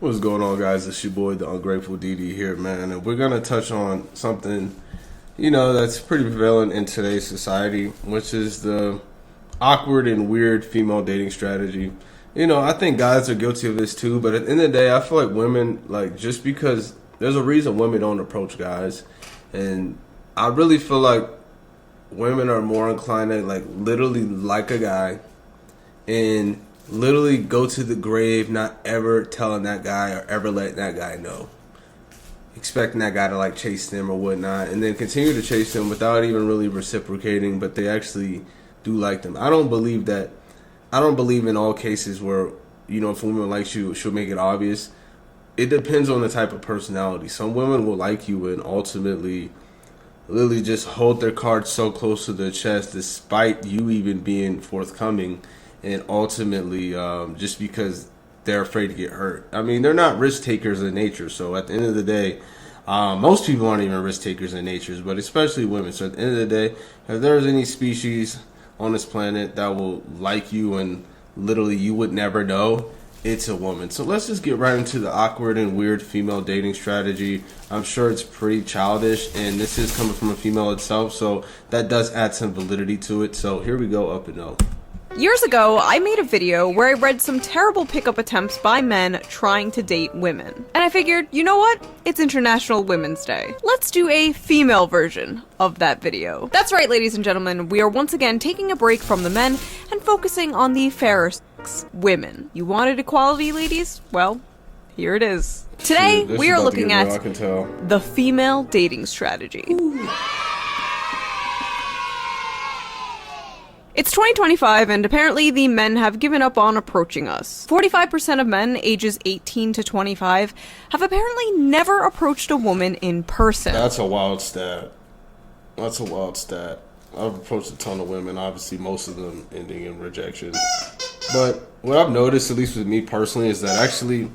What's going on, guys? It's your boy, the Ungrateful DD here, man. And we're going to touch on something, that's pretty prevalent in today's society, which is the awkward and weird female dating strategy. I think guys are guilty of this too, but at the end of the day, I feel like women, just because there's a reason women don't approach guys. And I really feel like women are more inclined to, literally like a guy and literally go to the grave not ever telling that guy or ever letting that guy know, expecting that guy to chase them or whatnot, and then continue to chase them without even really reciprocating, but they actually do like them. I don't believe in all cases where if a woman likes you, she'll make it obvious. It depends on the type of personality. Some women will like you and ultimately literally just hold their cards so close to their chest despite you even being forthcoming, and ultimately just because they're afraid to get hurt. I mean, they're not risk takers in nature, so at the end of the day, most people aren't even risk takers in nature, but especially women. So at the end of the day, if there's any species on this planet that will like you and literally you would never know, it's a woman. So let's just get right into the awkward and weird female dating strategy. I'm sure it's pretty childish, and this is coming from a female itself, so that does add some validity to it. So here we go, up and up. Years ago, I made a video where I read some terrible pickup attempts by men trying to date women. And I figured, you know what? It's International Women's Day. Let's do a female version of that video. That's right, ladies and gentlemen, we are once again taking a break from the men and focusing on the fairer sex, women. You wanted equality, ladies? Well, here it is. Today, we are looking at the female dating strategy. Ooh. It's 2025, and apparently the men have given up on approaching us. 45% of men ages 18 to 25 have apparently never approached a woman in person. That's a wild stat. I've approached a ton of women, obviously most of them ending in rejection. But what I've noticed, at least with me personally, is that actually,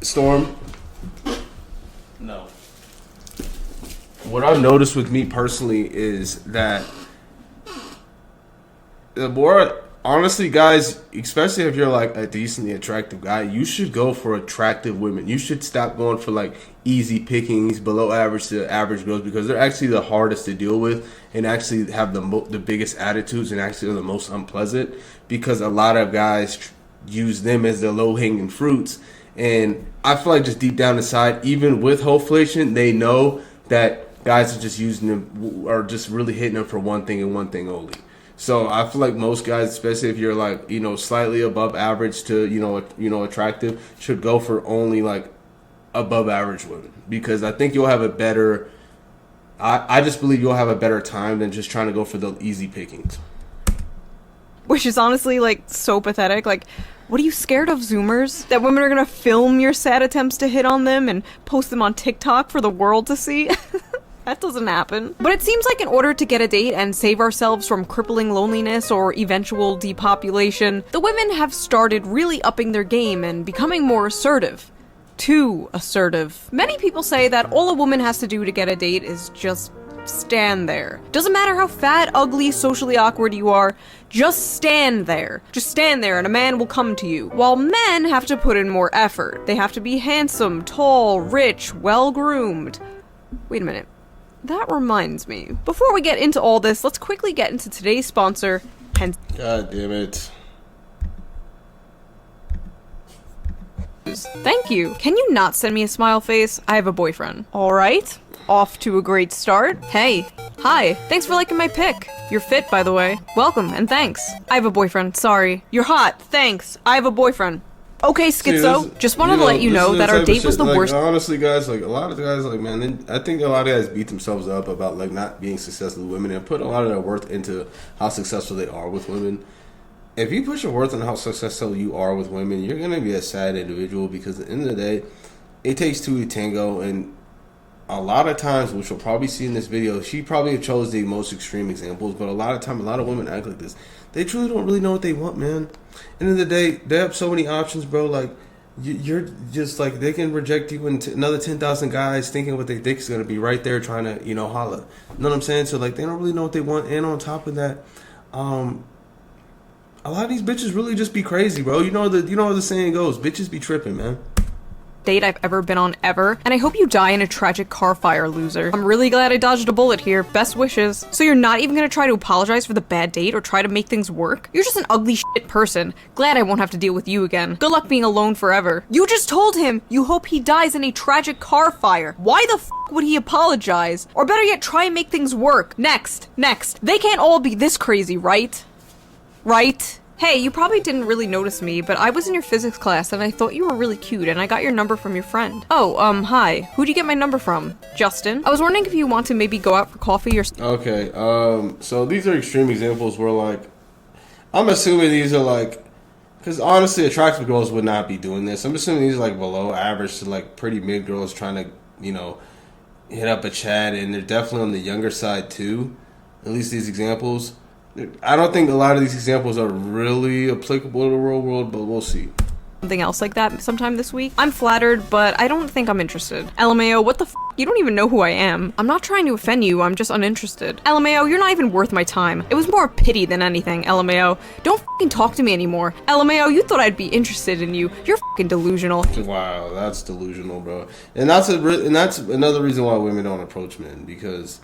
Storm, no. What I've noticed with me personally is that the more, honestly, guys, especially if you're a decently attractive guy, you should go for attractive women. You should stop going for easy pickings, below average to average girls, because they're actually the hardest to deal with and actually have the biggest attitudes and actually are the most unpleasant, because a lot of guys use them as the low-hanging fruits. And I feel like just deep down inside, even with hopeflation, they know that guys are just using them or just really hitting them for one thing and one thing only. So I feel like most guys, especially if you're slightly above average to attractive, should go for only above average women, because I think you'll have a better. I just believe you'll have a better time than just trying to go for the easy pickings. Which is honestly so pathetic. What are you scared of, Zoomers? That women are gonna film your sad attempts to hit on them and post them on TikTok for the world to see? That doesn't happen. But it seems like in order to get a date and save ourselves from crippling loneliness or eventual depopulation, the women have started really upping their game and becoming more assertive. Too assertive. Many people say that all a woman has to do to get a date is just stand there. Doesn't matter how fat, ugly, socially awkward you are, just stand there. Just stand there and a man will come to you. While men have to put in more effort. They have to be handsome, tall, rich, well-groomed. Wait a minute. That reminds me. Before we get into all this, let's quickly get into today's sponsor, hence. God damn it. Thank you. Can you not send me a smile face? I have a boyfriend. Alright. Off to a great start. Hey. Hi. Thanks for liking my pic. You're fit, by the way. Welcome, and thanks. I have a boyfriend. Sorry. You're hot. Thanks. I have a boyfriend. Okay, Schizo, just wanted to let you know that our date was the worst. Honestly, guys, a lot of guys, man, I think a lot of guys beat themselves up about, not being successful with women and put a lot of their worth into how successful they are with women. If you put your worth on how successful you are with women, you're going to be a sad individual, because at the end of the day, it takes two to tango, and a lot of times, which you'll probably see in this video, she probably chose the most extreme examples, but a lot of women act like this. They truly don't really know what they want, man. End of the day, they have so many options, bro. You're just they can reject you and another 10,000 guys thinking what they think is gonna be right there trying to holla. You know what I'm saying? So they don't really know what they want, and on top of that, a lot of these bitches really just be crazy, bro. You know the saying goes, bitches be tripping, man. date I've ever been on ever, and I hope you die in a tragic car fire, loser. I'm really glad I dodged a bullet here. Best wishes. So you're not even gonna try to apologize for the bad date or try to make things work? You're just an ugly shit person. Glad I won't have to deal with you again. Good luck being alone forever. You just told him you hope he dies in a tragic car fire. Why the f would he apologize? Or better yet, try and make things work. Next. They can't all be this crazy, right? Right? Hey, you probably didn't really notice me, but I was in your physics class and I thought you were really cute and I got your number from your friend. Oh, hi. Who'd you get my number from? Justin? I was wondering if you want to maybe go out for coffee or... Okay, so these are extreme examples where, like, I'm assuming these are, like, because honestly, attractive girls would not be doing this. I'm assuming these are, like, below average to, like, pretty mid girls trying to, you know, hit up a chat, and they're definitely on the younger side, too. At least these examples. I don't think a lot of these examples are really applicable to the real world, but we'll see. Something else like that sometime this week. I'm flattered, but I don't think I'm interested. LMAO, what the f? You don't even know who I am. I'm not trying to offend you, I'm just uninterested. LMAO, you're not even worth my time. It was more pity than anything, LMAO. Don't f***ing talk to me anymore. LMAO, you thought I'd be interested in you. You're f***ing delusional. Wow, that's delusional, bro. And that's another reason why women don't approach men, because,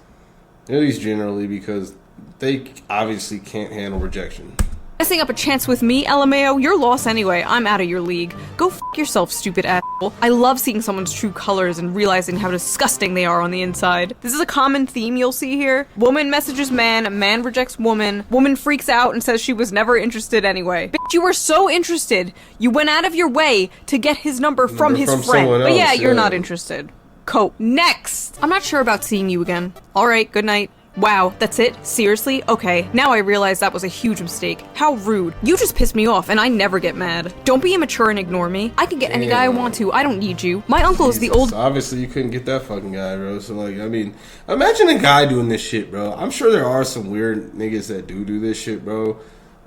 at least generally, because they obviously can't handle rejection. Messing up a chance with me, LMAO, you're lost anyway. I'm out of your league. Go f*** yourself, stupid asshole. I love seeing someone's true colors and realizing how disgusting they are on the inside. This is a common theme you'll see here. Woman messages man rejects woman freaks out and says she was never interested anyway. Bitch, you were so interested. You went out of your way to get his number from his friend. But yeah, you're not interested. Cope. Next! I'm not sure about seeing you again. Alright, good night. Wow, that's it? Seriously? Okay, now I realize that was a huge mistake. How rude. You just pissed me off, and I never get mad. Don't be immature and ignore me. I can get any guy I want to. I don't need you. My uncle is the old- Obviously, you couldn't get that fucking guy, bro. So, like, I mean, imagine a guy doing this shit, bro. I'm sure there are some weird niggas that do this shit, bro,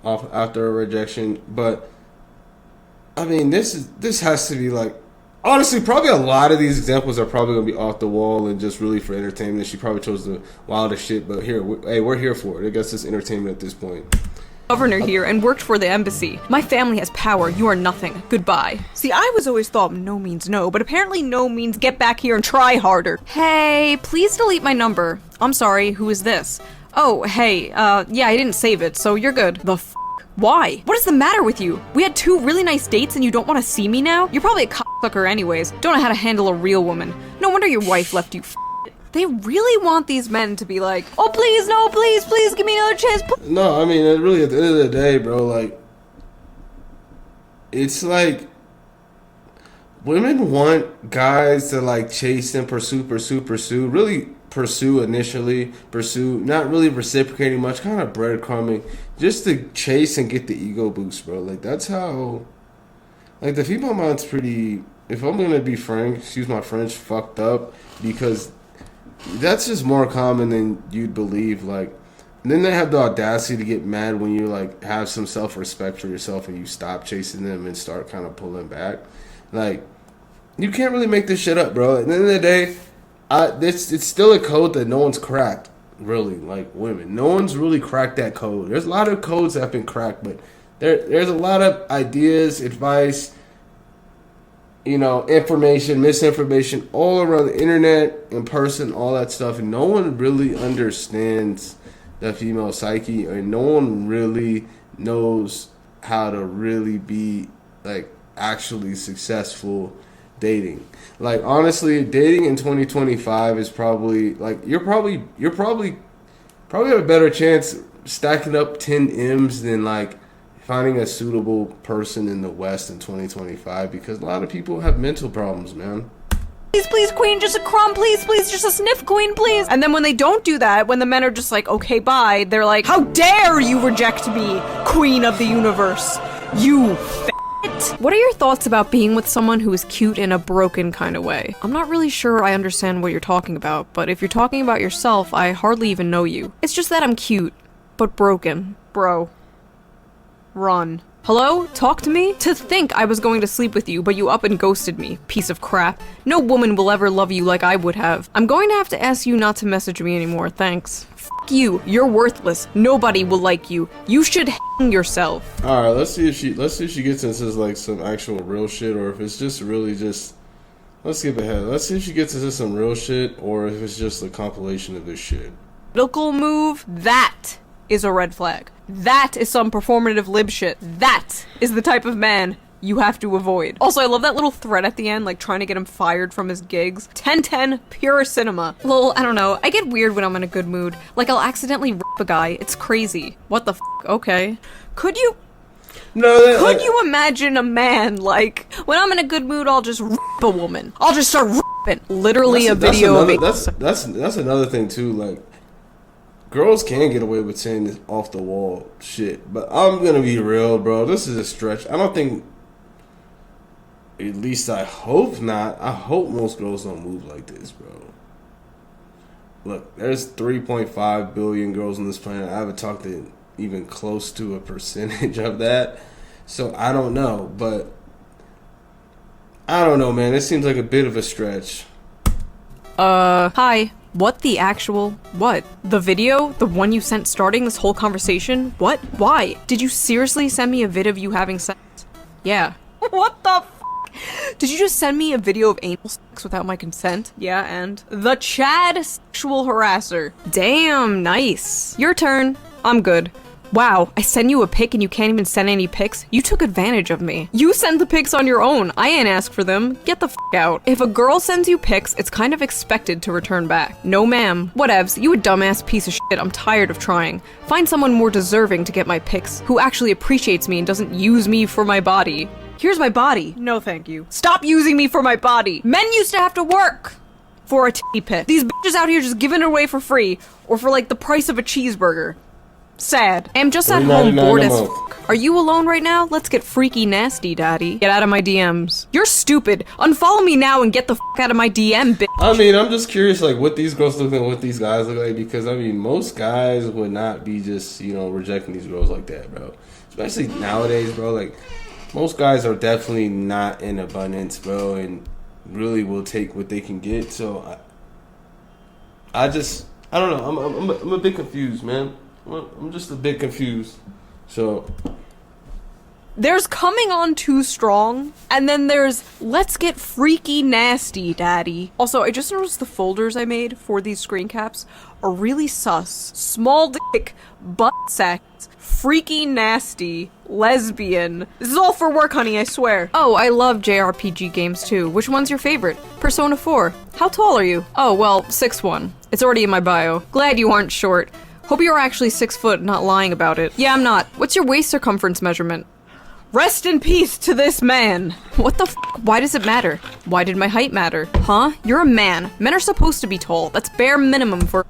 after a rejection. But, I mean, this has to be, like, honestly, probably a lot of these examples are probably going to be off the wall and just really for entertainment. She probably chose the wildest shit, but here, we're here for it. I guess it's entertainment at this point. Governor here and worked for the embassy. My family has power. You are nothing. Goodbye. See, I was always thought no means no, but apparently no means get back here and try harder. Hey, please delete my number. I'm sorry, who is this? Oh, hey, yeah, I didn't save it, so you're good. The f***? Why? What is the matter with you? We had 2 really nice dates and you don't want to see me now? You're probably a cocksucker anyways. Don't know how to handle a real woman. No wonder your wife left you, f***. They really want these men to be like, oh please, no, please, give me another chance. No, I mean, really, at the end of the day, bro, like, it's like, women want guys to, like, chase and pursue, really pursue initially, not really reciprocating much, kind of breadcrumbing, just to chase and get the ego boost, bro. Like, that's how, like, the female mind's pretty, if I'm gonna be frank, excuse my French, fucked up, because that's just more common than you'd believe. Like, and then they have the audacity to get mad when you, like, have some self-respect for yourself and you stop chasing them and start kind of pulling back. Like, you can't really make this shit up, bro. At the end of the day, it's still a code that no one's cracked, really, like women. No one's really cracked that code. There's a lot of codes that have been cracked, but there's a lot of ideas, advice, you know, information, misinformation all around the internet, in person, all that stuff, and no one really understands the female psyche, or no one really knows how to really be, like, actually successful dating. Like, honestly, dating in 2025 is probably, like, you're probably have a better chance stacking up 10 M's than, like, finding a suitable person in the West in 2025, because a lot of people have mental problems, man. Please, queen, just a crumb, please, just a sniff, queen, please. And then when they don't do that, when the men are just like, okay, bye, they're like, how dare you reject me, queen of the universe, you f***. What are your thoughts about being with someone who is cute in a broken kind of way? I'm not really sure I understand what you're talking about, but if you're talking about yourself, I hardly even know you. It's just that I'm cute, but broken. Bro. Run. Hello? Talk to me? To think I was going to sleep with you, but you up and ghosted me. Piece of crap. No woman will ever love you like I would have. I'm going to have to ask you not to message me anymore, thanks. F*** you. You're worthless. Nobody will like you. You should hang yourself. Alright, let's see if she gets into, like, some actual real shit, or if it's just really just Let's skip ahead. Let's see if she gets into some real shit or if it's just a compilation of this shit. Political move, that is a red flag. That is some performative lib shit. That is the type of man you have to avoid. Also, I love that little thread at the end, like trying to get him fired from his gigs. 10/10, pure cinema. Lol, I don't know. I get weird when I'm in a good mood. Like, I'll accidentally rip a guy. It's crazy. What the f? Okay. Could you you imagine a man, like, when I'm in a good mood, I'll just rip a woman. I'll just start ripping. Literally a video of me. That's another thing, too, like, girls can get away with saying this off the wall shit, but I'm gonna be real, bro. This is a stretch. I don't think, at least I hope not. I hope most girls don't move like this, bro. Look, there's 3.5 billion girls on this planet. I haven't talked to even close to a percentage of that, so I don't know, but I don't know, man. It seems like a bit of a stretch. Hi. What the actual? What? The video? The one you sent starting this whole conversation? What? Why? Did you seriously send me a vid of you having sex? Yeah. What the f***? Did you just send me a video of anal sex without my consent? Yeah, and? The Chad sexual harasser. Damn, nice. Your turn. I'm good. Wow, I send you a pic and you can't even send any pics? You took advantage of me. You send the pics on your own. I ain't asked for them. Get the f*** out. If a girl sends you pics, it's kind of expected to return back. No ma'am. Whatevs, you a dumbass piece of shit. I'm tired of trying. Find someone more deserving to get my pics, who actually appreciates me and doesn't use me for my body. Here's my body. No thank you. Stop using me for my body. Men used to have to work for a titty pic. These bitches out here just giving it away for free, or for like the price of a cheeseburger. Sad. I'm just at home bored as f***. Are you alone right now? Let's get freaky nasty, daddy. Get out of my DMs. You're stupid. Unfollow me now and get the f*** out of my DM, bitch. I mean, I'm just curious, like, what these girls look like and what these guys look like, because, I mean, most guys would not be just, you know, rejecting these girls like that, bro. Especially nowadays, bro. Like, most guys are definitely not in abundance, bro, and really will take what they can get. So, I don't know. I'm a bit confused, man. I'm just a bit confused. So there's coming on too strong, and then there's let's get freaky nasty, daddy. Also, I just noticed the folders I made for these screen caps are really sus. Small dick, butt sex, freaky nasty, lesbian. This is all for work, honey, I swear. Oh, I love JRPG games too. Which one's your favorite? Persona 4. How tall are you? Oh, well, 6'1". It's already in my bio. Glad you aren't short. Hope you're actually 6 foot, not lying about it. Yeah, I'm not. What's your waist circumference measurement? Rest in peace to this man. What the f***? Why does it matter? Why did my height matter? Huh? You're a man. Men are supposed to be tall. That's bare minimum for—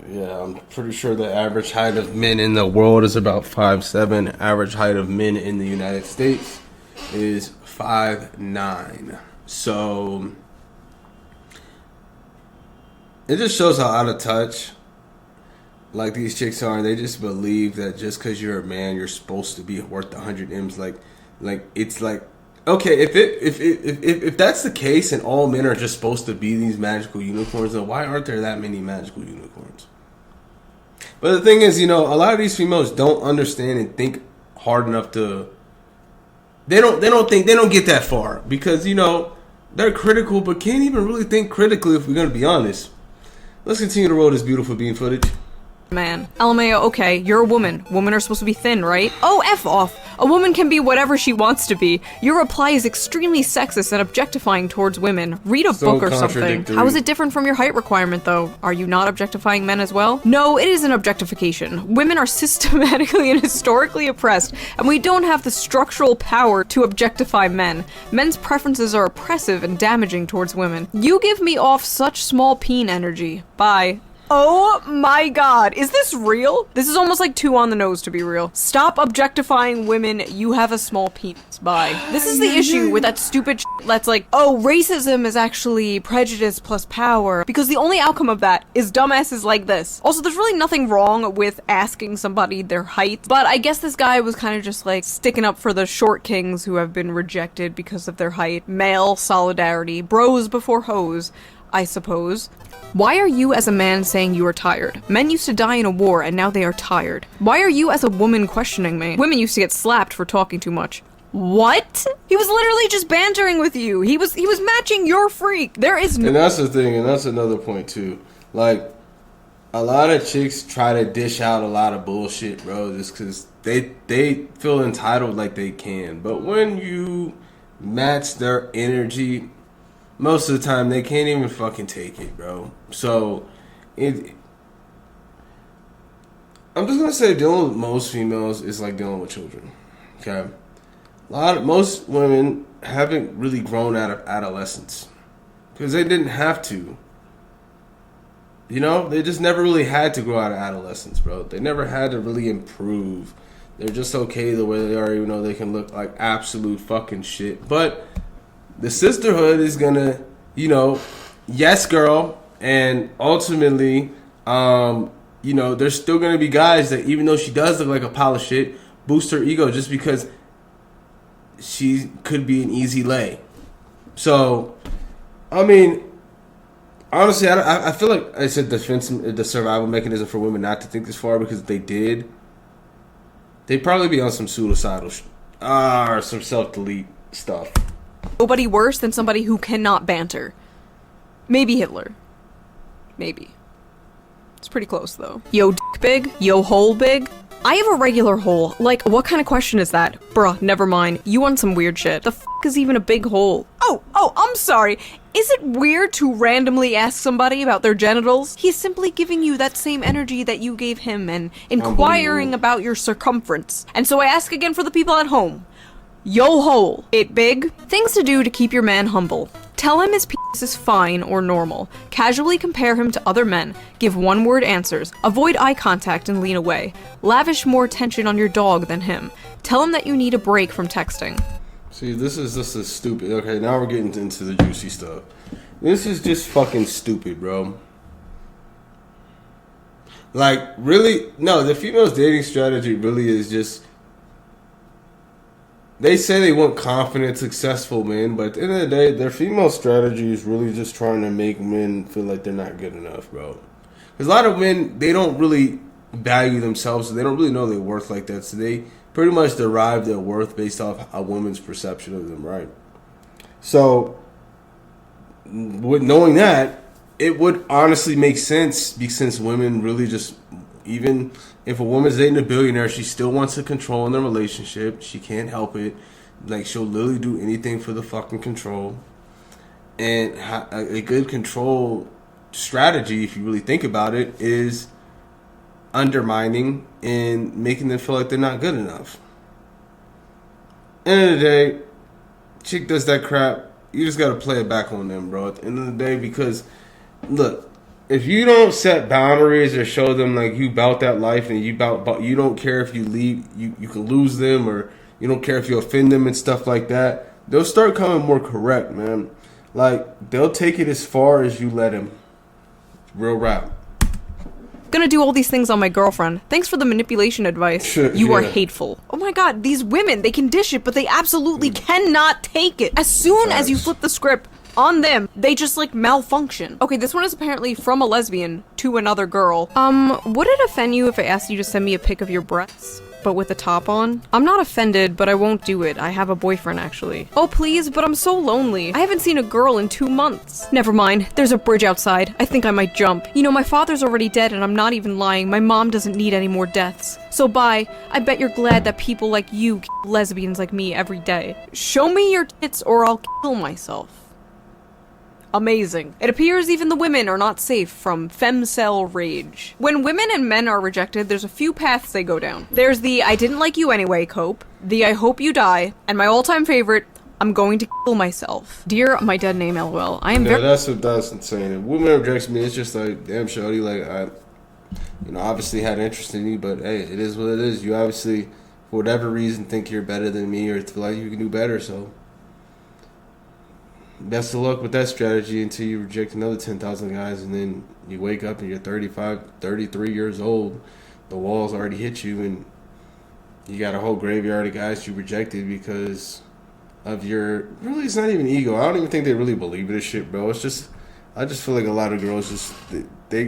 yeah, I'm pretty sure the average height of men in the world is about 5'7". Average height of men in the United States is 5'9". So it just shows how out of touch, like, these chicks are. They just believe that just because you're a man, you're supposed to be worth 100 M's. Like it's like, okay, if that's the case and all men are just supposed to be these magical unicorns, then why aren't there that many magical unicorns? But the thing is, you know, a lot of these females don't understand and think hard enough to. They don't get that far because, you know, they're critical but can't even really think critically if we're gonna be honest. Let's continue to roll this beautiful bean footage. Man. LMAO, okay, you're a woman. Women are supposed to be thin, right? Oh, F off. A woman can be whatever she wants to be. Your reply is extremely sexist and objectifying towards women. Read a book or something. How is it different from your height requirement, though? Are you not objectifying men as well? No, it is an objectification. Women are systematically and historically oppressed, and we don't have the structural power to objectify men. Men's preferences are oppressive and damaging towards women. You give me off such small peen energy. Bye. Oh my god, is this real? This is almost like too on the nose to be real. Stop objectifying women, you have a small penis. Bye. This is the issue with that stupid shit that's like, oh, racism is actually prejudice plus power, because the only outcome of that is dumbasses like this. Also, there's really nothing wrong with asking somebody their height, but I guess this guy was kind of just like sticking up for the short kings who have been rejected because of their height. Male solidarity, bros before hoes, I suppose. Why are you as a man saying you are tired? Men used to die in a war and now they are tired. Why are you as a woman questioning me? Women used to get slapped for talking too much. What? He was literally just bantering with you. He was matching your freak. There is no. And that's the thing, and that's another point too. Like, a lot of chicks try to dish out a lot of bullshit, bro, just because they feel entitled like they can. But when you match their energy, most of the time they can't even fucking take it, bro. So, I'm just gonna say dealing with most females is like dealing with children. Okay, most women haven't really grown out of adolescence because they didn't have to. You know, they just never really had to grow out of adolescence, bro. They never had to really improve. They're just okay the way they are, even though they can look like absolute fucking shit. But the sisterhood is gonna, yes, girl, and ultimately, there's still gonna be guys that, even though she does look like a pile of shit, boost her ego just because she could be an easy lay. So, I mean, honestly, I feel like it's a the survival mechanism for women not to think this far, because if they did, they'd probably be on some suicidal or some self-delete stuff. Nobody worse than somebody who cannot banter. Maybe Hitler. Maybe. It's pretty close, though. Yo, dick big? Yo, hole big? I have a regular hole. Like, what kind of question is that? Bruh, never mind. You want some weird shit. The f*** is even a big hole? Oh, I'm sorry. Is it weird to randomly ask somebody about their genitals? He's simply giving you that same energy that you gave him and inquiring about your circumference. And so I ask again for the people at home. Yo hole, it big? Things to do to keep your man humble. Tell him his penis is fine or normal. Casually compare him to other men. Give one-word answers. Avoid eye contact and lean away. Lavish more attention on your dog than him. Tell him that you need a break from texting. See, this is stupid. Okay, now we're getting into the juicy stuff. This is just fucking stupid, bro. Like, really? No, the female's dating strategy really is just... They say they want confident, successful men, but at the end of the day, their female strategy is really just trying to make men feel like they're not good enough, bro. Because a lot of men, they don't really value themselves, so they don't really know their worth like that, so they pretty much derive their worth based off a woman's perception of them, right? So, with knowing that, it would honestly make sense, since women really just, even if a woman's dating a billionaire, she still wants to control in their relationship. She can't help it. Like, she'll literally do anything for the fucking control. And a good control strategy, if you really think about it, is undermining and making them feel like they're not good enough. End of the day, chick does that crap, you just gotta play it back on them, bro. At the end of the day, because, look, if you don't set boundaries or show them like you bout that life and you don't care if you leave, you can lose them, or you don't care if you offend them and stuff like that, they'll start coming more correct, man. Like, they'll take it as far as you let them. Real rap. Gonna do all these things on my girlfriend. Thanks for the manipulation advice. You are hateful. Oh my god, these women, they can dish it, but they absolutely cannot take it. As soon as you flip the script on them, they just like malfunction. Okay, this one is apparently from a lesbian to another girl. Would it offend you if I asked you to send me a pic of your breasts, but with the top on? I'm not offended, but I won't do it. I have a boyfriend, actually. Oh, please, but I'm so lonely. I haven't seen a girl in 2 months. Never mind. There's a bridge outside. I think I might jump. You know, my father's already dead, and I'm not even lying. My mom doesn't need any more deaths. So bye. I bet you're glad that people like you kill lesbians like me every day. Show me your tits or I'll kill myself. Amazing. It appears even the women are not safe from femcel rage. When women and men are rejected, there's a few paths they go down. There's the I didn't like you anyway cope, the I hope you die, and my all-time favorite, I'm going to kill myself. Dear my dead name, LOL. I am very... that's insane. If woman rejects me, it's just like, damn, shorty, like, I obviously had interest in you, but hey, it is what it is. You obviously, for whatever reason, think you're better than me or feel like you can do better, so... Best of luck with that strategy until you reject another 10,000 guys, and then you wake up and you're 35, 33 years old. The walls already hit you, and you got a whole graveyard of guys you rejected because of your... Really, it's not even ego. I don't even think they really believe in this shit, bro. It's just... I just feel like a lot of girls just... They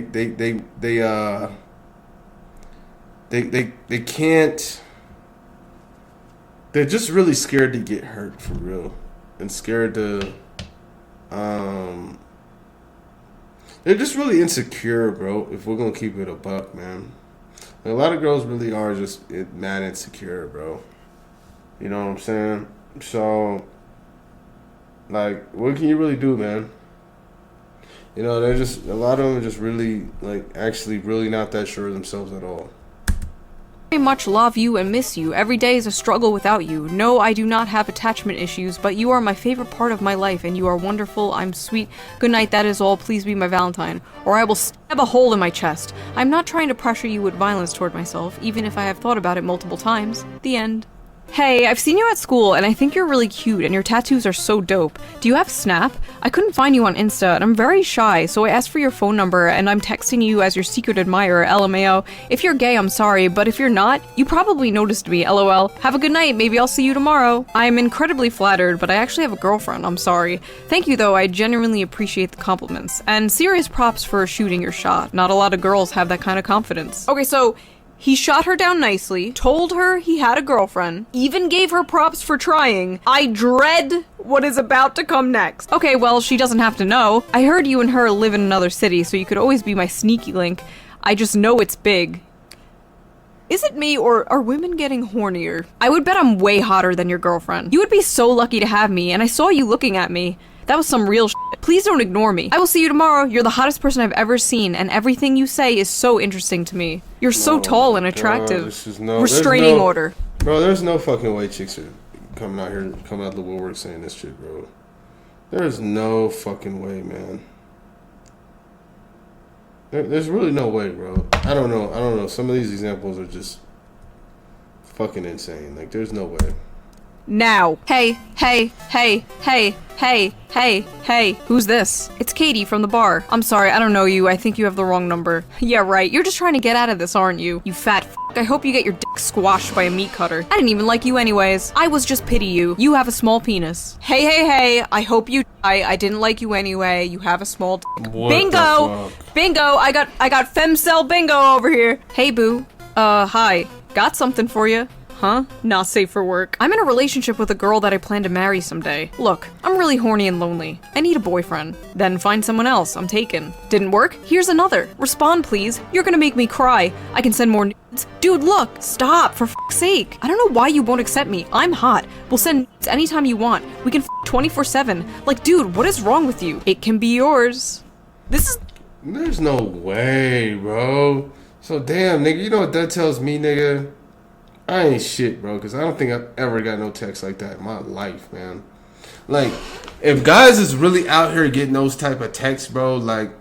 can't... they're just really scared to get hurt for real, and scared to, they're just really insecure, bro. If we're gonna keep it a buck, man, a lot of girls really are just mad insecure, bro. You know what I'm saying? So, like, what can you really do, man? You know, they're just, a lot of them are just really, like, actually really not that sure of themselves at all. I very much love you and miss you. Every day is a struggle without you. No, I do not have attachment issues, but you are my favorite part of my life, and you are wonderful. I'm sweet. Good night, that is all. Please be my Valentine, or I will stab a hole in my chest. I'm not trying to pressure you with violence toward myself, even if I have thought about it multiple times. The end. Hey, I've seen you at school, and I think you're really cute, and your tattoos are so dope. Do you have Snap? I couldn't find you on Insta, and I'm very shy, so I asked for your phone number, and I'm texting you as your secret admirer, LMAO. If you're gay, I'm sorry, but if you're not, you probably noticed me, LOL. Have a good night, maybe I'll see you tomorrow. I'm incredibly flattered, but I actually have a girlfriend, I'm sorry. Thank you, though, I genuinely appreciate the compliments. And serious props for shooting your shot. Not a lot of girls have that kind of confidence. Okay, so he shot her down nicely, told her he had a girlfriend, even gave her props for trying. I dread what is about to come next. Okay, well, she doesn't have to know. I heard you and her live in another city, so you could always be my sneaky link. I just know it's big. Is it me, or are women getting hornier? I would bet I'm way hotter than your girlfriend. You would be so lucky to have me, and I saw you looking at me. That was some real shit. Please don't ignore me. I will see you tomorrow. You're the hottest person I've ever seen, and everything you say is so interesting to me. You're so tall and attractive. Restraining order. Bro, there's no fucking way chicks are coming out the woodwork saying this shit, bro. There's no fucking way, man. There's really no way, bro. I don't know. Some of these examples are just fucking insane. Like, there's no way. Now. Hey, who's this? It's Katie from the bar. I'm sorry, I don't know you. I think you have the wrong number. Yeah, right. You're just trying to get out of this, aren't you? You fat f***. I hope you get your dick squashed by a meat cutter. I didn't even like you anyways. I was just pity you. You have a small penis. Hey. I hope you die. I didn't like you anyway. You have a small dick. Bingo! Bingo! I got femcell bingo over here. Hey, boo. Hi. Got something for you. Huh? Not safe for work. I'm in a relationship with a girl that I plan to marry someday. Look, I'm really horny and lonely. I need a boyfriend. Then find someone else. I'm taken. Didn't work? Here's another. Respond, please. You're gonna make me cry. I can send more nudes. Dude, look! Stop, for f***'s sake. I don't know why you won't accept me. I'm hot. We'll send nudes anytime you want. We can f 24/7. Like, dude, what is wrong with you? It can be yours. There's no way, bro. So, damn, nigga, you know what that tells me, nigga? I ain't shit, bro, because I don't think I've ever got no text like that in my life, man. Like, if guys is really out here getting those type of texts, bro, like,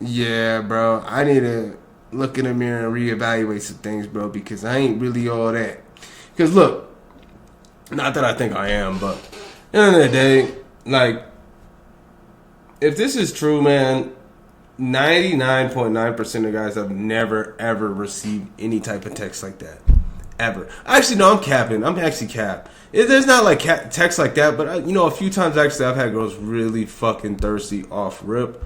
yeah, bro, I need to look in the mirror and reevaluate some things, bro, because I ain't really all that. Because, look, not that I think I am, but at the end of the day, like, if this is true, man, 99.9% of guys have never, ever received any type of text like that. Ever. Actually, no, I'm capping. I'm actually cap. There's not like text like that, but a few times actually I've had girls really fucking thirsty off rip.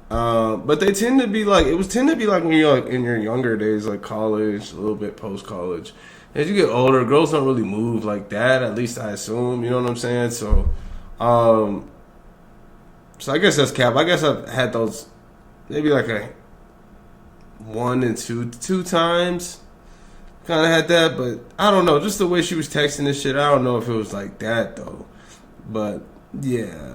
But they tend to be like, when you're like in your younger days, like college, a little bit post college. As you get older, girls don't really move like that. At least I assume. You know what I'm saying? So I guess that's cap. I guess I've had those maybe like a 1 and 2 times. Kind of had that, but I don't know. Just the way she was texting this shit, I don't know if it was like that, though. But, yeah.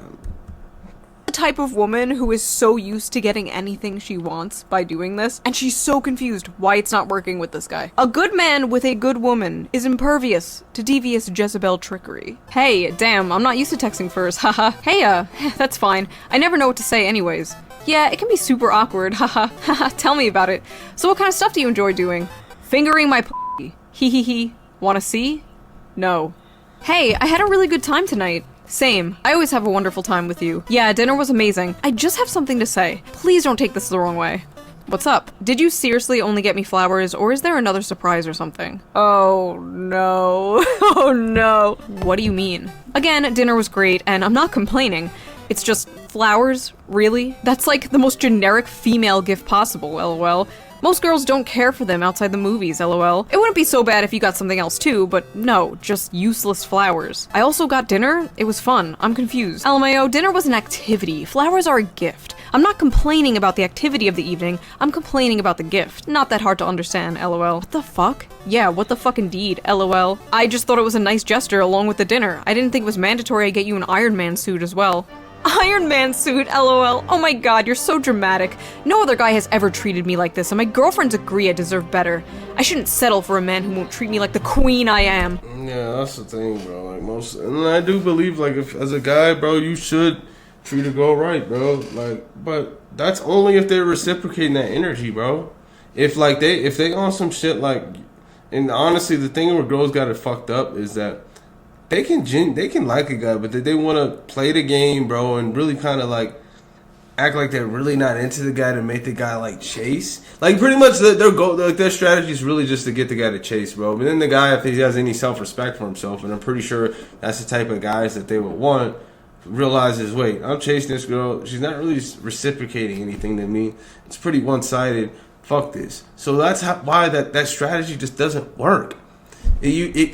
The type of woman who is so used to getting anything she wants by doing this, and she's so confused why it's not working with this guy. A good man with a good woman is impervious to devious Jezebel trickery. Hey, damn, I'm not used to texting first, haha. Hey, that's fine. I never know what to say anyways. Yeah, it can be super awkward, haha. Haha, tell me about it. So what kind of stuff do you enjoy doing? Fingering my p***. Hee. Wanna see? No. Hey, I had a really good time tonight. Same. I always have a wonderful time with you. Yeah, dinner was amazing. I just have something to say. Please don't take this the wrong way. What's up? Did you seriously only get me flowers, or is there another surprise or something? Oh, no. Oh, no. What do you mean? Again, dinner was great, and I'm not complaining. It's just flowers? Really? That's like the most generic female gift possible, lol. Most girls don't care for them outside the movies, lol. It wouldn't be so bad if you got something else too, but no, just useless flowers. I also got dinner. It was fun. I'm confused. LMAO, dinner was an activity. Flowers are a gift. I'm not complaining about the activity of the evening, I'm complaining about the gift. Not that hard to understand, lol. What the fuck? Yeah, what the fuck indeed, lol. I just thought it was a nice gesture along with the dinner. I didn't think it was mandatory I get you an Iron Man suit as well. Iron Man suit, lol. Oh my god, you're so dramatic. No other guy has ever treated me like this, and my girlfriends agree I deserve better. I shouldn't settle for a man who won't treat me like the queen I am. Yeah, that's the thing, bro. Like and I do believe, like, if as a guy, bro, you should treat a girl right, bro. Like, but that's only if they're reciprocating that energy, bro. If they on some shit like, and honestly, the thing where girls got it fucked up is that they can like a guy, but they want to play the game, bro, and really kind of like act like they're really not into the guy to make the guy like chase. Like pretty much their goal, like their strategy is really just to get the guy to chase, bro. But then the guy, if he has any self-respect for himself, and I'm pretty sure that's the type of guys that they would want, realizes, wait, I'm chasing this girl. She's not really reciprocating anything to me. It's pretty one-sided. Fuck this. So that's why that strategy just doesn't work. You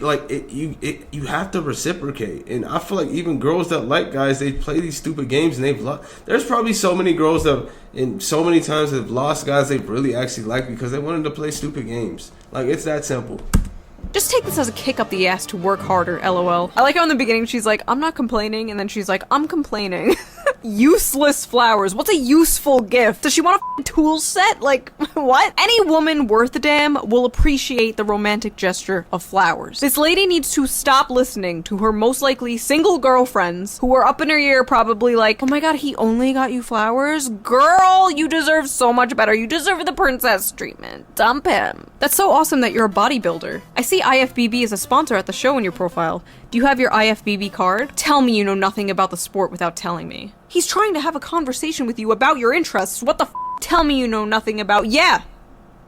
have to reciprocate, and I feel like even girls that like guys, they play these stupid games, and they've lost. There's probably so many girls that, in so many times, have lost guys they've really actually liked because they wanted to play stupid games. Like, it's that simple. Just take this as a kick up the ass to work harder, lol. I like how in the beginning she's like, I'm not complaining, and then she's like, I'm complaining. Useless flowers. What's a useful gift? Does she want a tool set? Like, what? Any woman worth a damn will appreciate the romantic gesture of flowers. This lady needs to stop listening to her most likely single girlfriends who are up in her ear probably like, oh my god, he only got you flowers? Girl, you deserve so much better. You deserve the princess treatment. Dump him. That's so awesome that you're a bodybuilder. I see IFBB is a sponsor at the show in your profile. Do you have your IFBB card? Tell me you know nothing about the sport without telling me. He's trying to have a conversation with you about your interests. What the f? Tell me you know nothing about— Yeah!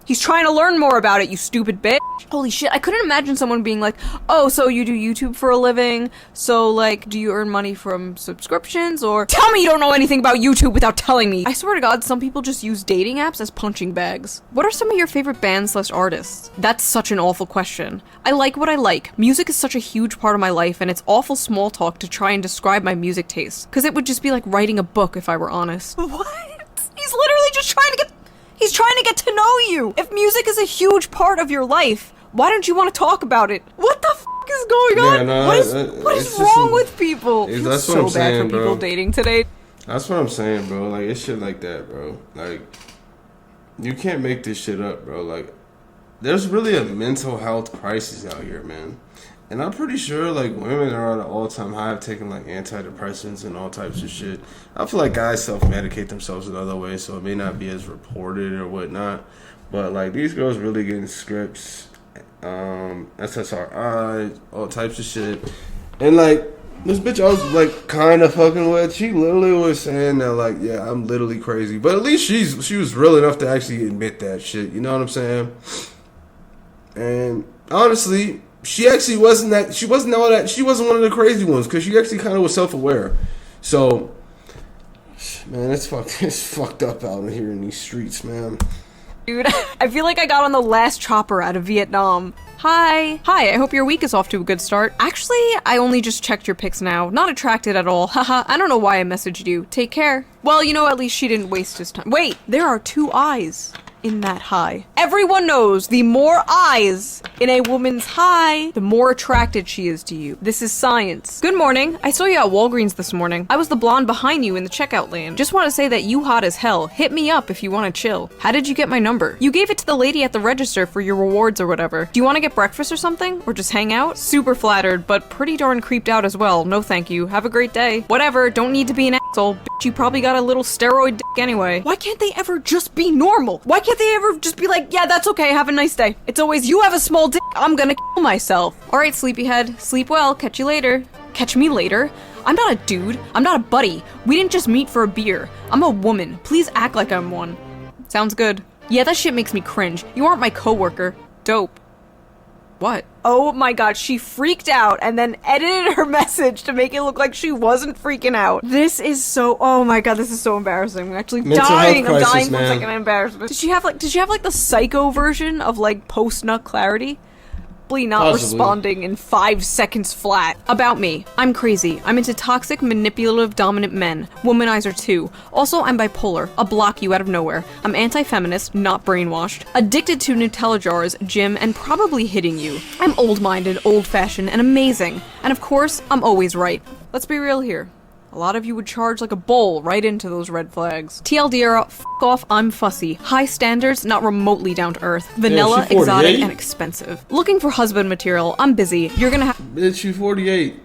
He's trying to learn more about it, you stupid bitch. Holy shit, I couldn't imagine someone being like, oh, so you do YouTube for a living? So, like, do you earn money from subscriptions? Or, tell me you don't know anything about YouTube without telling me! I swear to god, some people just use dating apps as punching bags. What are some of your favorite bands/artists? That's such an awful question. I like what I like. Music is such a huge part of my life, and it's awful small talk to try and describe my music taste. Cause it would just be like writing a book if I were honest. What? He's literally just trying to get— He's trying to get to know you! If music is a huge part of your life, why don't you want to talk about it? What the f*** is going on? No, what is wrong with people? That's what I'm saying, bad for people dating today. That's what I'm saying, bro. Like, it's shit like that, bro. Like, you can't make this shit up, bro. Like, there's really a mental health crisis out here, man. And I'm pretty sure, like, women are on an all-time high of taking, like, antidepressants and all types of shit. I feel like guys self-medicate themselves in other ways, so it may not be as reported or whatnot. But, like, these girls really getting scripts, SSRIs, all types of shit. And, like, this bitch I was, like, kind of fucking with, she literally was saying that, like, yeah, I'm literally crazy. But at least she was real enough to actually admit that shit, you know what I'm saying? And, honestly— She wasn't one of the crazy ones, because she actually kind of was self-aware. So, man, it's fucked up out here in these streets, man. Dude, I feel like I got on the last chopper out of Vietnam. Hi, I hope your week is off to a good start. Actually, I only just checked your pics now. Not attracted at all. Haha, I don't know why I messaged you. Take care. Well, you know, at least she didn't waste his time. Wait, there are 2 eyes in that high. Everyone knows the more eyes in a woman's high, the more attracted she is to you. This is science. Good morning. I saw you at Walgreens this morning. I was the blonde behind you in the checkout lane. Just want to say that you hot as hell. Hit me up if you want to chill. How did you get my number? You gave it to the lady at the register for your rewards or whatever. Do you want to get breakfast or something? Or just hang out? Super flattered, but pretty darn creeped out as well. No thank you. Have a great day. Whatever, don't need to be an asshole. Bitch, you probably got a little steroid dick anyway. Why can't they ever just be normal? Why can't they ever just be like, yeah, that's okay, have a nice day? It's always, you have a small dick, I'm gonna kill myself. Alright, sleepyhead, sleep well, catch you later. Catch me later? I'm not a dude, I'm not a buddy. We didn't just meet for a beer. I'm a woman, please act like I'm one. Sounds good. Yeah, that shit makes me cringe. You aren't my coworker. Dope. What? Oh my god, she freaked out and then edited her message to make it look like she wasn't freaking out. This is so, oh my god, this is so embarrassing. I'm actually dying. I'm dying from second embarrassment. Did she have like the psycho version of like post-nut clarity? Not possibly. Responding in 5 seconds flat. About me. I'm crazy. I'm into toxic, manipulative, dominant men. Womanizer too. Also, I'm bipolar. I'll block you out of nowhere. I'm anti-feminist, not brainwashed. Addicted to Nutella jars, gym, and probably hitting you. I'm old-minded, old-fashioned, and amazing. And of course, I'm always right. Let's be real here. A lot of you would charge like a bull right into those red flags. TLDR, f*** off, I'm fussy. High standards, not remotely down to earth. Vanilla, exotic, and expensive. Looking for husband material, I'm busy. You're gonna have— Bitch, you 48.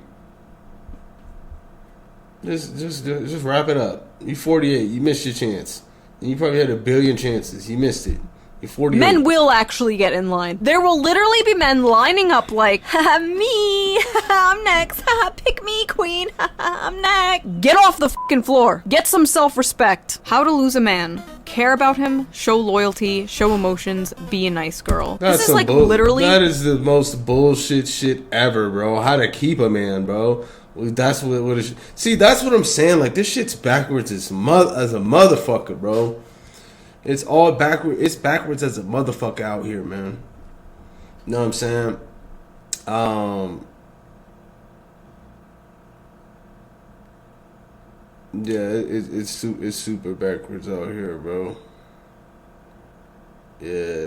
Just wrap it up. You 48, you missed your chance. You probably had a billion chances. You missed it. You're 48. Men will actually get in line. There will literally be men lining up like, haha, me, I'm next, haha, pick me, queen, haha, I'm next. Get off the fucking floor. Get some self-respect. How to lose a man. Care about him, show loyalty, show emotions, be a nice girl. This is like literally— That is the most bullshit shit ever, bro. How to keep a man, bro. That's what it is. See, that's what I'm saying. Like, this shit's backwards as a motherfucker, bro. It's all backward. It's backwards as a motherfucker out here, man. You know what I'm saying? Yeah, it's super backwards out here, bro. Yeah,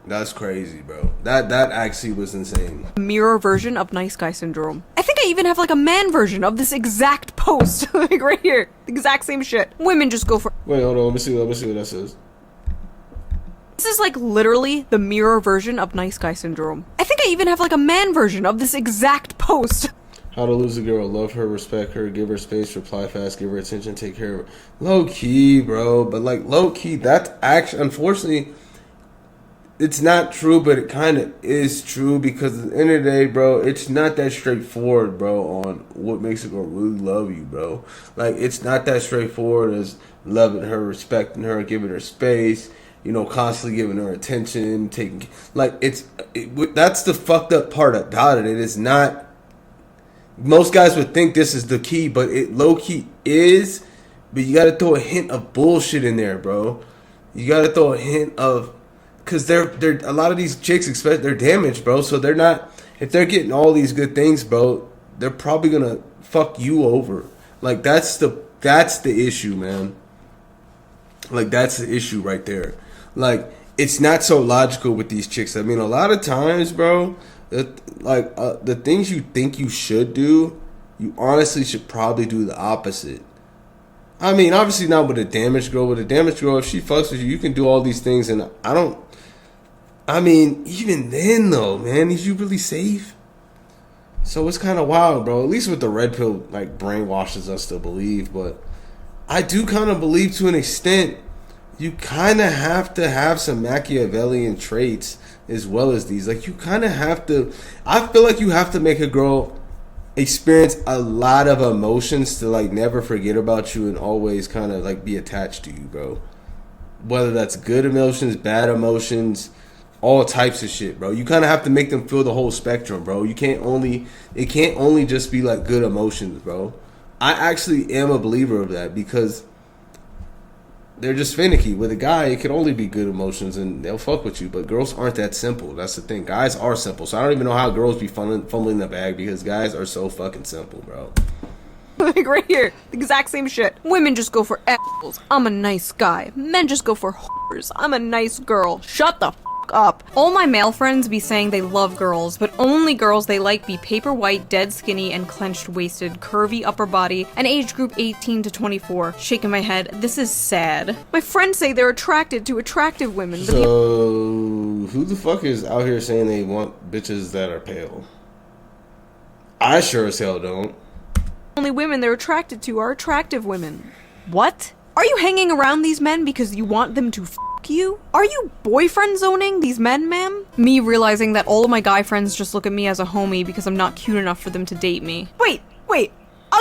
that's crazy, bro. That actually was insane. Mirror version of nice guy syndrome. I think I even have like a man version of this exact post. Like right here. The exact same shit. Women just go for— Wait, hold on. Let me see what that says. This is like literally the mirror version of nice guy syndrome. I think I even have like a man version of this exact post. How to lose a girl. Love her, respect her, give her space, reply fast, give her attention, take care of her. Low key, bro. But like low key, that's actually, unfortunately, it's not true, but it kind of is true, because at the end of the day, bro, it's not that straightforward, bro, on what makes a girl really love you, bro. Like, it's not that straightforward as loving her, respecting her, giving her space, you know, constantly giving her attention, taking, like, that's the fucked up part about it. It is not, most guys would think this is the key, but it low-key is, but you gotta throw a hint of bullshit in there, bro. You gotta throw a hint of, because they're a lot of these chicks expect they're damaged, bro. So they're not, if they're getting all these good things, bro, they're probably gonna fuck you over. Like, that's the issue, man. Like, that's the issue right there. Like, it's not so logical with these chicks. I mean, a lot of times, bro, the things you think you should do, you honestly should probably do the opposite. I mean, obviously not with a damaged girl. With a damaged girl, if she fucks with you, you can do all these things, and I mean, even then, though, man, is you really safe? So it's kind of wild, bro. At least with the red pill, like, brainwashes us to believe. But I do kind of believe, to an extent, you kind of have to have some Machiavellian traits as well as these. Like, you kind of have to, I feel like you have to make a girl experience a lot of emotions to, like, never forget about you and always kind of, like, be attached to you, bro. Whether that's good emotions, bad emotions, all types of shit, bro. You kind of have to make them feel the whole spectrum, bro. It can't only just be like good emotions, bro. I actually am a believer of that, because they're just finicky. With a guy, it can only be good emotions and they'll fuck with you, but girls aren't that simple. That's the thing. Guys are simple. So I don't even know how girls be fumbling the bag, because guys are so fucking simple, bro. Like right here, the exact same shit. Women just go for assholes. I'm a nice guy. Men just go for whores. I'm a nice girl. Shut the up. All my male friends be saying they love girls, but only girls they like be paper white, dead skinny, and clenched waisted, curvy upper body, and age group 18 to 24. Shaking my head. This is sad. My friends say they're attracted to attractive women. So, who the fuck is out here saying they want bitches that are pale? I sure as hell don't. Only women they're attracted to are attractive women. What? Are you hanging around these men because you want them to you? Are you boyfriend zoning these men, ma'am? Me realizing that all of my guy friends just look at me as a homie because I'm not cute enough for them to date me. Wait.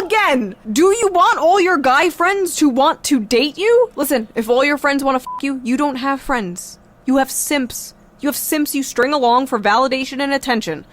Again! Do you want all your guy friends to want to date you? Listen, if all your friends want to you, you don't have friends. You have simps. You have simps you string along for validation and attention.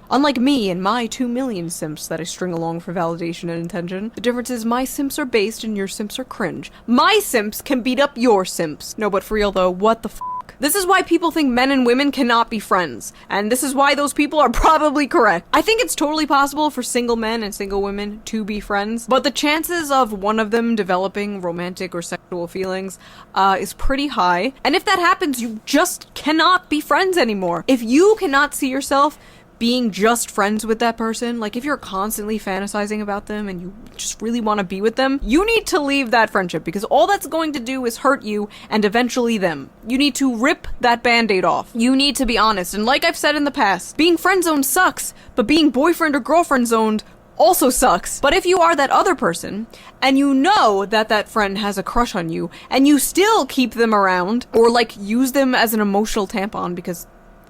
Unlike me and my 2 million simps that I string along for validation and attention, the difference is my simps are based and your simps are cringe. My simps can beat up your simps. No, but for real though, what the f***? This is why people think men and women cannot be friends, and this is why those people are probably correct. I think it's totally possible for single men and single women to be friends, but the chances of one of them developing romantic or sexual feelings is pretty high, and if that happens, you just cannot be friends anymore. If you cannot see yourself being just friends with that person, like if you're constantly fantasizing about them and you just really want to be with them, you need to leave that friendship because all that's going to do is hurt you and eventually them. You need to rip that band-aid off. You need to be honest, and like I've said in the past, being friend-zoned sucks, but being boyfriend or girlfriend-zoned also sucks. But if you are that other person, and you know that that friend has a crush on you, and you still keep them around, or like use them as an emotional tampon because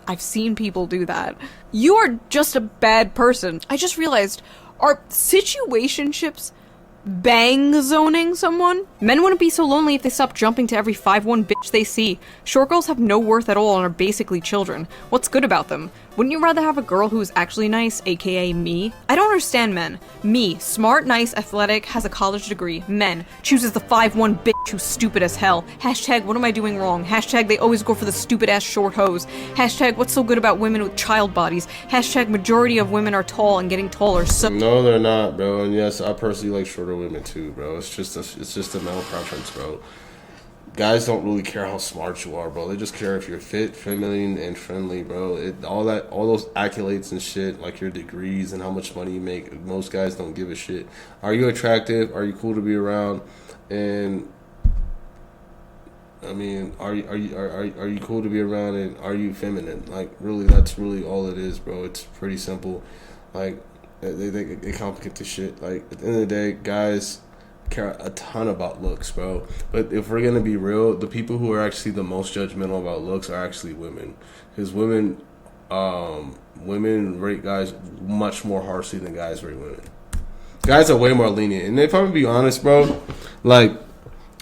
I've seen people do that, you are just a bad person. I just realized, are situationships bang zoning someone? Men wouldn't be so lonely if they stopped jumping to every 5'1" bitch they see. Short girls have no worth at all and are basically children. What's good about them? Wouldn't you rather have a girl who's actually nice, aka me? I don't understand men. Me, smart, nice, athletic, has a college degree. Men, chooses the 5'1" bitch who's stupid as hell. Hashtag, what am I doing wrong? Hashtag, they always go for the stupid ass short hose. Hashtag, what's so good about women with child bodies? Hashtag, majority of women are tall and getting taller, so— No, they're not, bro. And yes, I personally like shorter women too, bro. It's just a male preference, bro. Guys don't really care how smart you are, bro. They just care if you're fit, feminine, and friendly, bro. All those accolades and shit, like your degrees and how much money you make. Most guys don't give a shit. Are you attractive? Are you cool to be around? And I mean, are you cool to be around? And are you feminine? Like, really, that's really all it is, bro. It's pretty simple. Like, they complicate the shit. Like, at the end of the day, guys care a ton about looks, bro. But if we're gonna be real, the people who are actually the most judgmental about looks are actually women, because women rate guys much more harshly than guys rate women. Guys are way more lenient, and if I'm gonna be honest, bro, like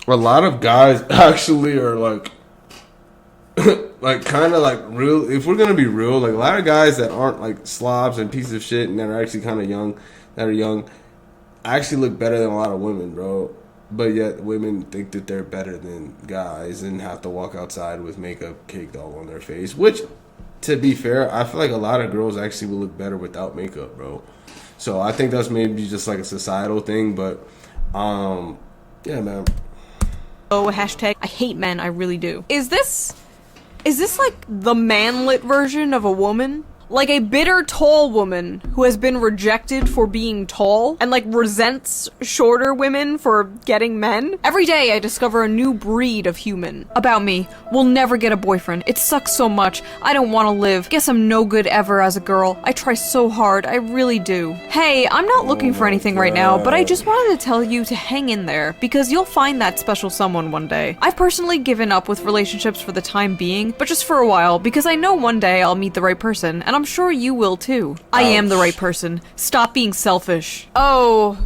a lot of guys actually are like like kind of like real. If we're gonna be real, like a lot of guys that aren't like slobs and pieces of shit and that are actually kind of young, actually look better than a lot of women, bro. But yet women think that they're better than guys and have to walk outside with makeup caked all on their face. Which, to be fair, I feel like a lot of girls actually will look better without makeup, bro. So I think that's maybe just like a societal thing, but yeah, man. Oh, hashtag, I hate men, I really do. Is this like the manlit version of a woman? Like a bitter tall woman who has been rejected for being tall and like resents shorter women for getting men. Every day I discover a new breed of human. About me, will never get a boyfriend. It sucks so much. I don't want to live. Guess I'm no good ever as a girl. I try so hard. I really do. Hey, I'm not looking for anything right now, but I just wanted to tell you to hang in there because you'll find that special someone one day. I've personally given up with relationships for the time being, but just for a while because I know one day I'll meet the right person and I'm sure you will too. I am the right person. Stop being selfish. Oh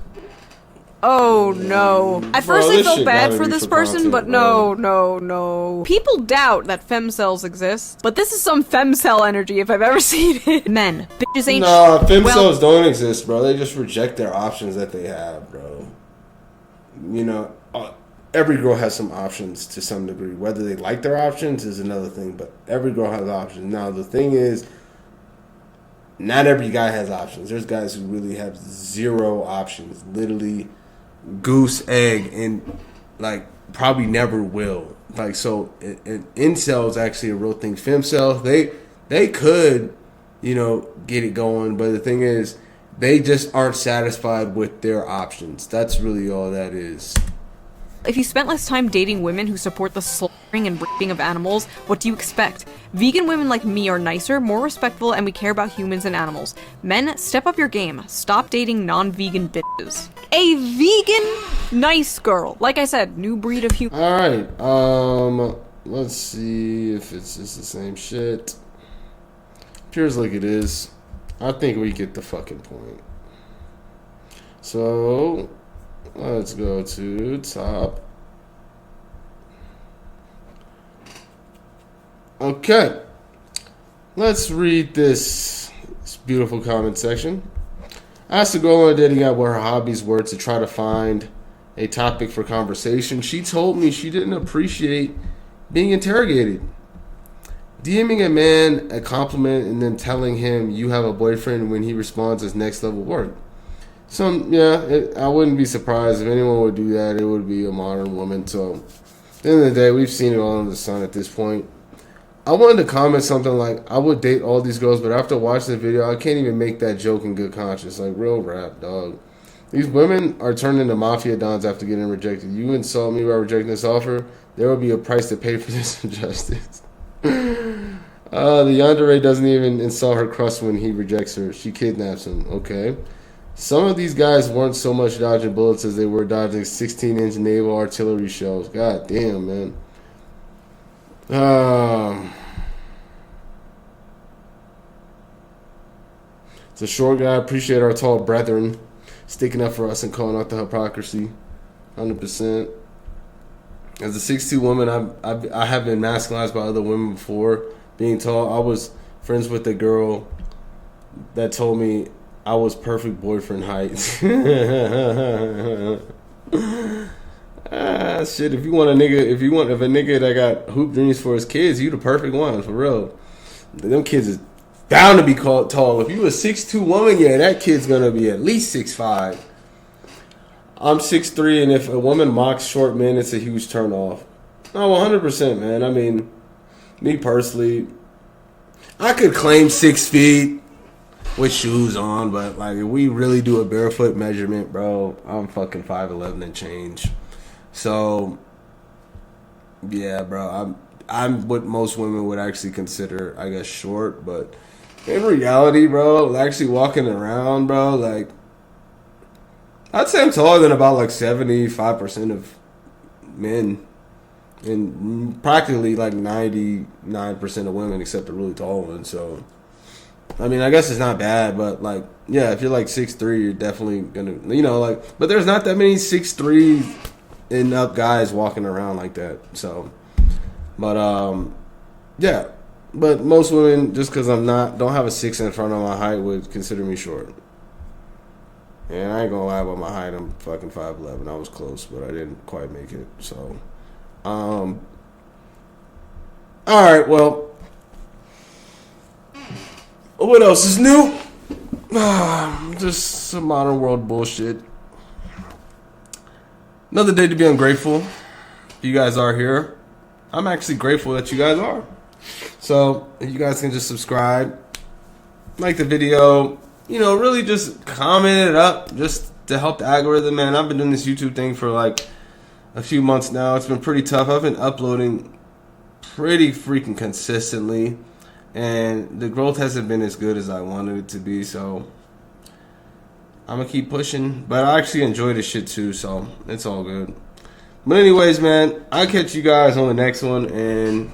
no. At first I felt bad for this person, but no. People doubt that femcells exist, but this is some femcell energy if I've ever seen it. Men. Bitches ain't— Nah, femcells don't exist, bro. They just reject their options that they have, bro. You know, every girl has some options to some degree. Whether they like their options is another thing, but every girl has options. Now, the thing is, not every guy has options. There's guys who really have zero options. Literally goose egg and like probably never will. Like, so incel is actually a real thing. Femcel, they could, you know, get it going, but the thing is they just aren't satisfied with their options. That's really all that is. If you spent less time dating women who support the slaughtering and raping of animals, what do you expect? Vegan women like me are nicer, more respectful, and we care about humans and animals. Men, step up your game. Stop dating non-vegan bitches. A vegan nice girl. Like I said, new breed of human. Alright, let's see if it's just the same shit. Appears like it is. I think we get the fucking point. So let's go to top. Okay. let's read this beautiful comment section. I asked a girl on a dating app what her hobbies were to try to find a topic for conversation. She told me she didn't appreciate being interrogated. DMing a man a compliment and then telling him you have a boyfriend when he responds is next level work. I wouldn't be surprised if anyone would do that. It would be a modern woman. So, at the end of the day, we've seen it all in the sun at this point. I wanted to comment something like, I would date all these girls, but after watching the video, I can't even make that joke in good conscience. Like, real rap, dog. These women are turned into mafia dons after getting rejected. You insult me by rejecting this offer, there will be a price to pay for this injustice. The yandere doesn't even insult her crust when he rejects her. She kidnaps him. Okay. Some of these guys weren't so much dodging bullets as they were dodging 16-inch naval artillery shells. God damn, man. It's a short guy. Appreciate our tall brethren sticking up for us and calling out the hypocrisy. 100%. As a 6'2" woman, I have been masculinized by other women before being tall. I was friends with a girl that told me I was perfect boyfriend height. Shit, if a nigga that got hoop dreams for his kids, you the perfect one, for real. Them kids is bound to be called tall. If you a 6'2" woman, yeah, that kid's gonna be at least 6'5". I'm 6'3", and if a woman mocks short men, it's a huge turn off. Oh, 100%, man. I mean, me personally, I could claim 6 feet with shoes on, but like if we really do a barefoot measurement, bro, I'm fucking 5'11" and change. So, yeah, bro, I'm what most women would actually consider, I guess, short. But in reality, bro, actually walking around, bro, like, I'd say I'm taller than about like 75% of men, and practically like 99% of women, except the really tall ones. So, I mean, I guess it's not bad, but like, yeah, if you're like 6'3", you're definitely gonna, like, but there's not that many 6'3" and up guys walking around like that. So, but yeah, but most women, just because don't have a 6 in front of my height, would consider me short. And I ain't gonna lie about my height. I'm fucking 5'11". I was close, but I didn't quite make it. So, all right, well, what else is new? Just some modern world bullshit. Another day to be ungrateful. You guys are here. I'm actually grateful that you guys are. So, if you guys can just subscribe, like the video, really just comment it up just to help the algorithm, man. I've been doing this YouTube thing for like a few months now. It's been pretty tough. I've been uploading pretty freaking consistently, and the growth hasn't been as good as I wanted it to be, so I'm gonna keep pushing. But I actually enjoy this shit too, so it's all good. But anyways, man, I'll catch you guys on the next one, and